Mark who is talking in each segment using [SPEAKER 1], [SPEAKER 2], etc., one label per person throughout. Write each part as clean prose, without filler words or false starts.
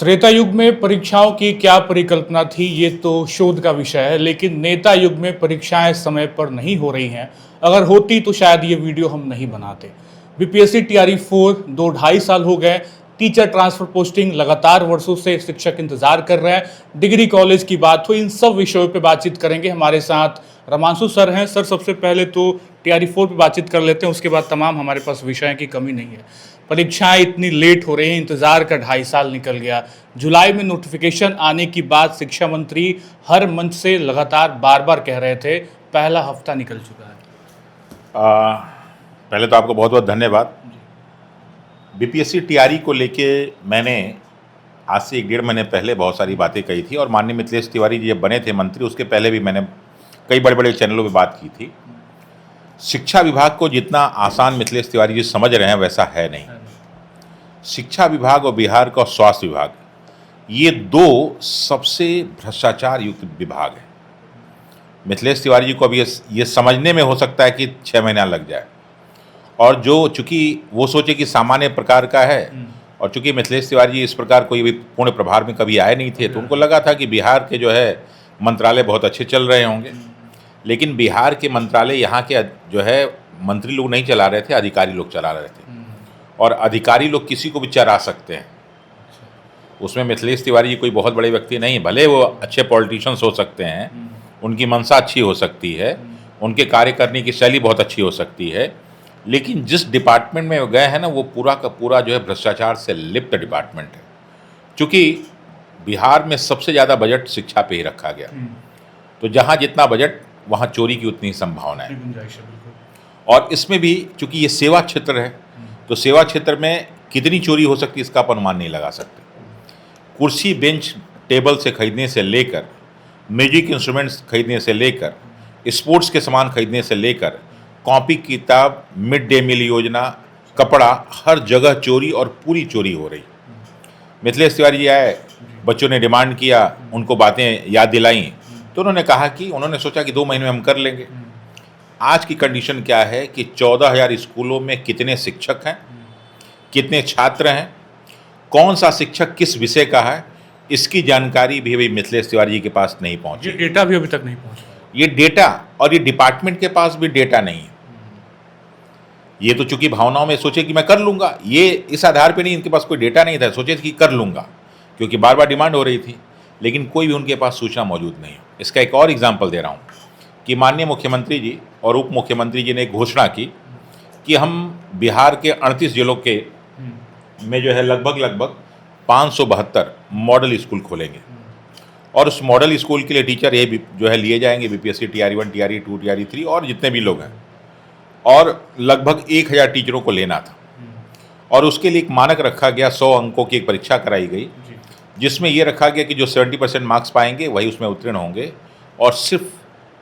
[SPEAKER 1] त्रेता युग में परीक्षाओं की क्या परिकल्पना थी, ये तो शोध का विषय है। लेकिन नेता युग में परीक्षाएं समय पर नहीं हो रही हैं। अगर होती तो शायद ये वीडियो हम नहीं बनाते। बीपीएससी टीआरई 4 2-2.5 साल हो गए। टीचर ट्रांसफर पोस्टिंग लगातार वर्षों से शिक्षक इंतजार कर रहे हैं। डिग्री कॉलेज की बात हो, इन सब विषयों पे बातचीत करेंगे। हमारे साथ रमांशु सर हैं। सर, सबसे पहले तो टीआरई 4 पे बातचीत कर लेते हैं, उसके बाद तमाम हमारे पास विषय की कमी नहीं है। परीक्षाएं इतनी लेट हो रही हैं, इंतजार का 2.5 साल निकल गया। जुलाई में नोटिफिकेशन आने की बात शिक्षा मंत्री हर मंच से लगातार बार बार कह रहे थे। पहला हफ्ता निकल चुका है।
[SPEAKER 2] पहले तो आपको बहुत बहुत धन्यवाद। बीपीएससी टीआरई को लेके मैंने आज से 1-1.5 महीने पहले बहुत सारी बातें कही थी और माननीय मिथिलेश तिवारी जी जब बने थे मंत्री, उसके पहले भी मैंने कई बड़े बड़े चैनलों पे बात की थी। शिक्षा विभाग को जितना आसान मिथिलेश तिवारी जी समझ रहे हैं वैसा है नहीं। शिक्षा विभाग और बिहार का स्वास्थ्य विभाग, ये दो सबसे भ्रष्टाचार युक्त विभाग है। मिथिलेश तिवारी जी को अब ये समझने में हो सकता है कि 6 महीना लग जाए, और जो चूंकि वो सोचे कि सामान्य प्रकार का है, और चूंकि मिथिलेश तिवारी जी इस प्रकार कोई भी पूर्ण प्रभार में कभी आए नहीं थे, तो उनको लगा था कि बिहार के जो है मंत्रालय बहुत अच्छे चल रहे होंगे। लेकिन बिहार के मंत्रालय यहाँ के जो है मंत्री लोग नहीं चला रहे थे, अधिकारी लोग चला रहे थे। और अधिकारी लोग किसी को भी चरा सकते हैं। उसमें मिथिलेश तिवारी जी कोई बहुत बड़े व्यक्ति नहीं, भले वो अच्छे पॉलिटिशियंस हो सकते हैं, उनकी मंशा अच्छी हो सकती है, उनके कार्य करने की शैली बहुत अच्छी हो सकती है, लेकिन जिस डिपार्टमेंट में वो गए हैं ना, वो पूरा का पूरा जो है भ्रष्टाचार से लिप्त डिपार्टमेंट है। चूँकि बिहार में सबसे ज़्यादा बजट शिक्षा पे ही रखा गया, तो जहाँ जितना बजट वहाँ चोरी की उतनी संभावना है। और इसमें भी चूँकि ये सेवा क्षेत्र है, तो सेवा क्षेत्र में कितनी चोरी हो सकती है इसका आप अनुमान नहीं लगा सकते। कुर्सी बेंच टेबल से खरीदने से लेकर, म्यूजिक इंस्ट्रूमेंट्स खरीदने से लेकर, स्पोर्ट्स के सामान खरीदने से लेकर, कॉपी किताब, मिड डे मील योजना, कपड़ा, हर जगह चोरी और पूरी चोरी हो रही। मिथिलेश तिवारी जी आए, बच्चों ने डिमांड किया, उनको बातें याद दिलाई, तो उन्होंने कहा कि उन्होंने सोचा कि 2 महीने में हम कर लेंगे। आज की कंडीशन क्या है कि 14,000 स्कूलों में कितने शिक्षक हैं, कितने छात्र हैं, कौन सा शिक्षक किस विषय का है, इसकी जानकारी भी अभी मिथिलेश तिवारी जी के पास नहीं पहुंची।
[SPEAKER 1] ये डेटा भी अभी तक नहीं पहुंचा।
[SPEAKER 2] ये डेटा, और ये डिपार्टमेंट के पास भी डेटा नहीं है। ये तो चूंकि भावनाओं में सोचे कि मैं कर लूंगा, ये इस आधार पे नहीं, इनके पास कोई डेटा नहीं था, सोचे कि कर लूंगा क्योंकि बार बार डिमांड हो रही थी, लेकिन कोई भी उनके पास सूचना मौजूद नहीं है। इसका एक और एग्जाम्पल दे रहा हूँ कि माननीय मुख्यमंत्री जी और उप मुख्यमंत्री जी ने घोषणा की कि हम बिहार के 38 जिलों के में जो है लगभग 572 मॉडल स्कूल खोलेंगे, और उस मॉडल स्कूल के लिए टीचर ये जो है लिए जाएंगे बीपीएससी टीआरई 1, टीआरई 2, टीआरई 3 और जितने भी लोग हैं, और लगभग 1000 टीचरों को लेना था। और उसके लिए एक मानक रखा गया, 100 अंकों की एक परीक्षा कराई गई, जिसमें ये रखा गया कि जो 70% मार्क्स पाएंगे वही उसमें उत्तीर्ण होंगे। और सिर्फ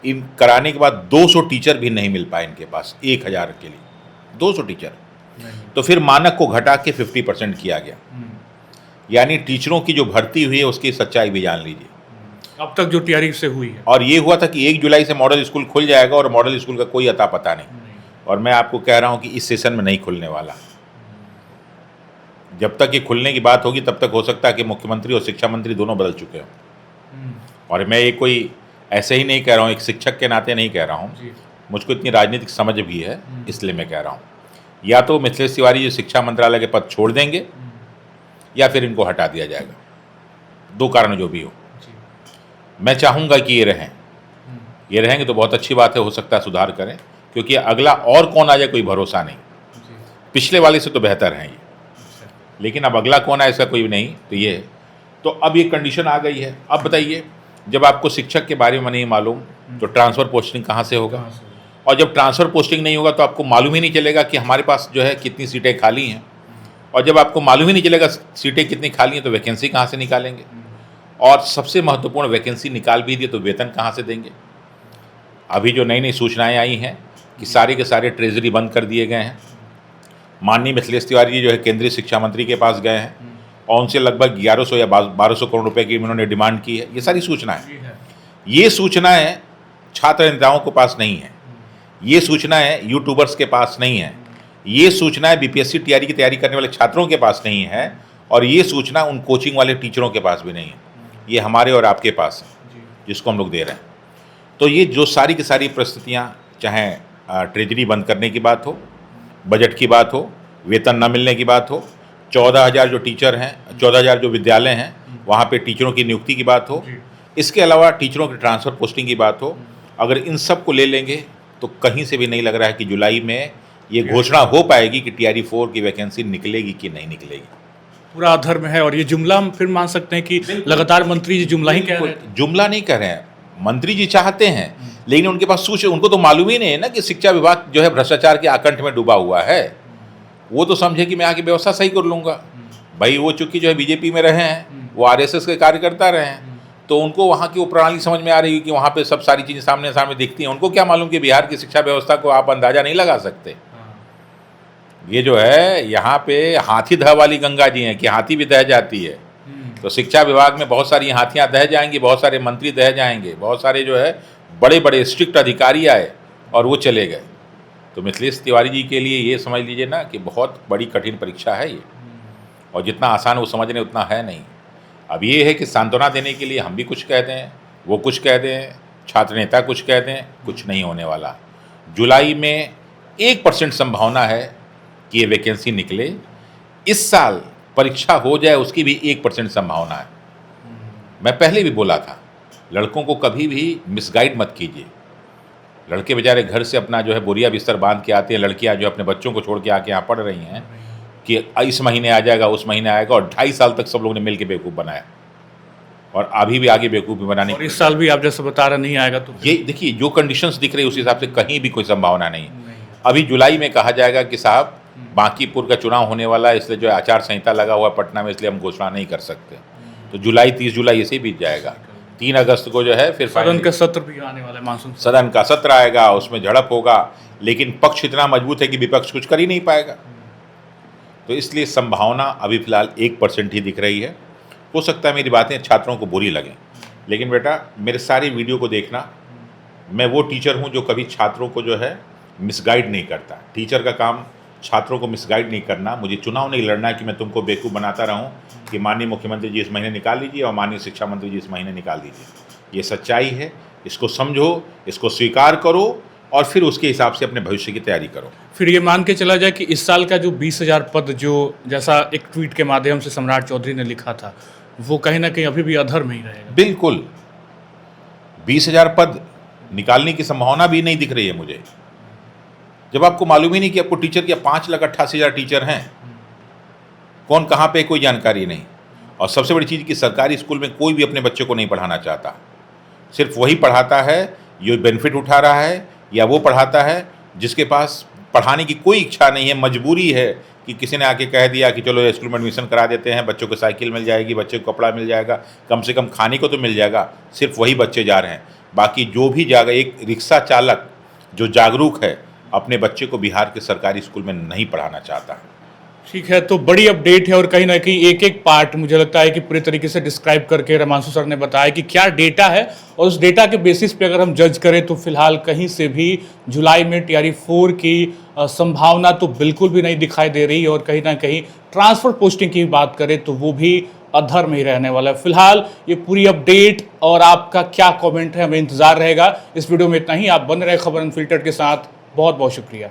[SPEAKER 2] इन कराने के बाद 200 टीचर भी नहीं मिल पाए इनके पास 1000 के लिए, 200 टीचर। तो फिर मानक को घटा के 50% किया गया, यानी टीचरों की जो भर्ती हुई है उसकी सच्चाई भी जान लीजिए
[SPEAKER 1] अब तक जो टीआरई से हुई है।
[SPEAKER 2] और ये हुआ था कि 1 जुलाई से मॉडल स्कूल खुल जाएगा, और मॉडल स्कूल का कोई अता पता नहीं। और मैं आपको कह रहा हूं कि इस सेशन में नहीं खुलने वाला। जब तक ये खुलने की बात होगी तब तक हो सकता है कि मुख्यमंत्री और शिक्षा मंत्री दोनों बदल चुके हों। और मैं ये कोई ऐसे ही नहीं कह रहा हूँ, एक शिक्षक के नाते नहीं कह रहा हूँ, मुझको इतनी राजनीतिक समझ भी है, इसलिए मैं कह रहा हूँ। या तो मिथिलेश तिवारी जी शिक्षा मंत्रालय के पद छोड़ देंगे, या फिर इनको हटा दिया जाएगा। 2 कारण जो भी हो, मैं चाहूँगा कि ये रहें। ये रहेंगे तो बहुत अच्छी बात है, हो सकता है सुधार करें, क्योंकि अगला और कौन आ जाए कोई भरोसा नहीं। पिछले वाले से तो बेहतर हैं ये, लेकिन अब अगला कौन आए इसका कोई नहीं। तो ये तो अब ये कंडीशन आ गई है। अब बताइए, जब आपको शिक्षक के बारे में नहीं मालूम तो ट्रांसफ़र पोस्टिंग कहाँ से होगा? और जब ट्रांसफ़र पोस्टिंग नहीं होगा तो आपको मालूम ही नहीं चलेगा कि हमारे पास जो है कितनी सीटें खाली हैं। और जब आपको मालूम ही नहीं चलेगा सीटें कितनी खाली हैं तो वैकेंसी कहाँ से निकालेंगे? और सबसे महत्वपूर्ण, वैकेंसी निकाल भी दिए तो वेतन कहाँ से देंगे? अभी जो नई नई सूचनाएँ आई हैं कि सारे के सारे ट्रेजरी बंद कर दिए गए हैं। माननीय मिथिलेश तिवारी जी जो है केंद्रीय शिक्षा मंत्री के पास गए हैं और उनसे लगभग 1100 या 1200 करोड़ रुपए की उन्होंने डिमांड की है। ये सारी सूचनाएं, ये सूचनाएं छात्र नेताओं के पास नहीं है, ये सूचनाएं यूट्यूबर्स के पास नहीं है, ये सूचनाएं बीपीएससी टीआरई की तैयारी करने वाले छात्रों के पास नहीं है, और ये सूचना उन कोचिंग वाले टीचरों के पास भी नहीं है, ये हमारे और आपके पास है जिसको हम लोग दे रहे हैं। तो ये जो सारी की सारी परिस्थितियाँ, चाहे ट्रेजरी बंद करने की बात हो, बजट की बात हो, वेतन न मिलने की बात हो, 14,000 जो टीचर हैं, 14,000 जो विद्यालय हैं वहाँ पे टीचरों की नियुक्ति की बात हो, इसके अलावा टीचरों की ट्रांसफ़र पोस्टिंग की बात हो, अगर इन सब को ले लेंगे तो कहीं से भी नहीं लग रहा है कि जुलाई में ये घोषणा हो पाएगी कि TRE 4 की वैकेंसी निकलेगी कि नहीं निकलेगी।
[SPEAKER 1] पूरा अधर्म है। और ये जुमला हम फिर मान सकते हैं कि लगातार मंत्री जी जुमला ही कह रहे हैं।
[SPEAKER 2] जुमला नहीं कह रहे हैं, मंत्री जी चाहते हैं, लेकिन उनके पास उनको तो मालूम ही नहीं है ना कि शिक्षा विभाग जो है भ्रष्टाचार के आकंठ में डूबा हुआ है। वो तो समझे कि मैं आके व्यवस्था सही कर लूँगा। भाई वो चूंकि जो है बीजेपी में रहे हैं, वो RSS के कार्यकर्ता रहे हैं, तो उनको वहाँ की वो प्रणाली समझ में आ रही है कि वहाँ पे सब सारी चीज़ें सामने सामने दिखती हैं। उनको क्या मालूम कि बिहार की शिक्षा व्यवस्था को आप अंदाज़ा नहीं लगा सकते। ये जो है यहाँ पे हाथी दह वाली गंगा जी हैं कि हाथी भी दह जाती है। तो शिक्षा विभाग में बहुत सारी हाथियाँ दह जाएंगी, बहुत सारे मंत्री दह जाएंगे, बहुत सारे जो है बड़े बड़े स्ट्रिक्ट अधिकारी आए और वो चले गए। तो मिथिलेश तिवारी जी के लिए ये समझ लीजिए ना कि बहुत बड़ी कठिन परीक्षा है ये, और जितना आसान वो समझ रहे उतना है नहीं। अब ये है कि सांत्वना देने के लिए हम भी कुछ कह दें, वो कुछ कह दें, छात्र नेता कुछ कह दें, कुछ नहीं होने वाला। जुलाई में 1% संभावना है कि ये वैकेंसी निकले। इस साल परीक्षा हो जाए उसकी भी 1% संभावना है। मैं पहले भी बोला था, लड़कों को कभी भी मिसगाइड मत कीजिए। लड़के बेचारे घर से अपना जो है बोरिया बिस्तर बांध के आते हैं, लड़कियां जो अपने बच्चों को छोड़ के आके यहाँ पढ़ रही हैं कि इस महीने आ जाएगा, उस महीने आएगा, और 2.5 साल तक सब लोगों ने मिल के बेवकूफ़ बनाया, और अभी भी आगे बेवकूफ़ी बनाने
[SPEAKER 1] और इस साल भी आप जैसे बता रहे नहीं आएगा। तो
[SPEAKER 2] ये देखिए जो कंडीशंस दिख रही है उस हिसाब से कहीं भी कोई संभावना नहीं। अभी जुलाई में कहा जाएगा कि साहब बांकीपुर का चुनाव होने वाला है, इसलिए जो है आचार संहिता लगा हुआ है पटना में, इसलिए हम घोषणा नहीं कर सकते। तो जुलाई 30 जुलाई ऐसे ही बीत जाएगा। 3 अगस्त को जो है फिर
[SPEAKER 1] सदन का सत्र भी आने वाला है, मानसून
[SPEAKER 2] सदन का सत्र आएगा, उसमें झड़प होगा, लेकिन पक्ष इतना मजबूत है कि विपक्ष कुछ कर ही नहीं पाएगा। तो इसलिए संभावना अभी फिलहाल 1% ही दिख रही है। हो सकता है मेरी बातें छात्रों को बुरी लगें, लेकिन बेटा मेरे सारे वीडियो को देखना। मैं वो टीचर हूँ जो कभी छात्रों को जो है मिसगाइड नहीं करता। टीचर का काम छात्रों को मिसगाइड नहीं करना। मुझे चुनाव नहीं लड़ना है कि मैं तुमको बेवकूफ़ बनाता रहूँ कि माननीय मुख्यमंत्री जी इस महीने निकाल लीजिए और माननीय शिक्षा मंत्री जी इस महीने निकाल दीजिए। ये सच्चाई है, इसको समझो, इसको स्वीकार करो और फिर उसके हिसाब से अपने भविष्य की तैयारी करो।
[SPEAKER 1] फिर ये मान के चला जाए कि इस साल का जो 20,000 पद, जो जैसा एक ट्वीट के माध्यम से सम्राट चौधरी ने लिखा था, वो कहीं ना कहीं अभी भी अधर में ही रहेगा।
[SPEAKER 2] बिल्कुल 20,000 पद निकालने की संभावना भी नहीं दिख रही है मुझे, जब आपको मालूम ही नहीं कि आपको टीचर के 5,88,000 टीचर हैं, कौन कहाँ पे कोई जानकारी नहीं। और सबसे बड़ी चीज़ कि सरकारी स्कूल में कोई भी अपने बच्चे को नहीं पढ़ाना चाहता, सिर्फ वही पढ़ाता है जो बेनिफिट उठा रहा है, या वो पढ़ाता है जिसके पास पढ़ाने की कोई इच्छा नहीं है, मजबूरी है कि किसी ने आके कह दिया कि चलो स्कूल में एडमिशन करा देते हैं, बच्चों को साइकिल मिल जाएगी, बच्चे को कपड़ा मिल जाएगा, कम से कम खाने को तो मिल जाएगा। सिर्फ वही बच्चे जा रहे हैं, बाकी जो भी जाएगा, एक रिक्शा चालक जो जागरूक है अपने बच्चे को बिहार के सरकारी स्कूल में नहीं पढ़ाना चाहता।
[SPEAKER 1] ठीक है, तो बड़ी अपडेट है, और कहीं ना कहीं एक एक पार्ट मुझे लगता है कि पूरी तरीके से डिस्क्राइब करके रमांशु सर ने बताया कि क्या डेटा है, और उस डेटा के बेसिस पे अगर हम जज करें तो फिलहाल कहीं से भी जुलाई में TRE 4 की संभावना तो बिल्कुल भी नहीं दिखाई दे रही, और कहीं ना कहीं ट्रांसफर पोस्टिंग की बात करें तो वो भी अधर में ही रहने वाला है। फिलहाल ये पूरी अपडेट और आपका क्या कॉमेंट है, हमें इंतजार रहेगा। इस वीडियो में इतना ही। आप बन रहे खबर अनफिल्टर्ड के साथ। बहुत बहुत शुक्रिया।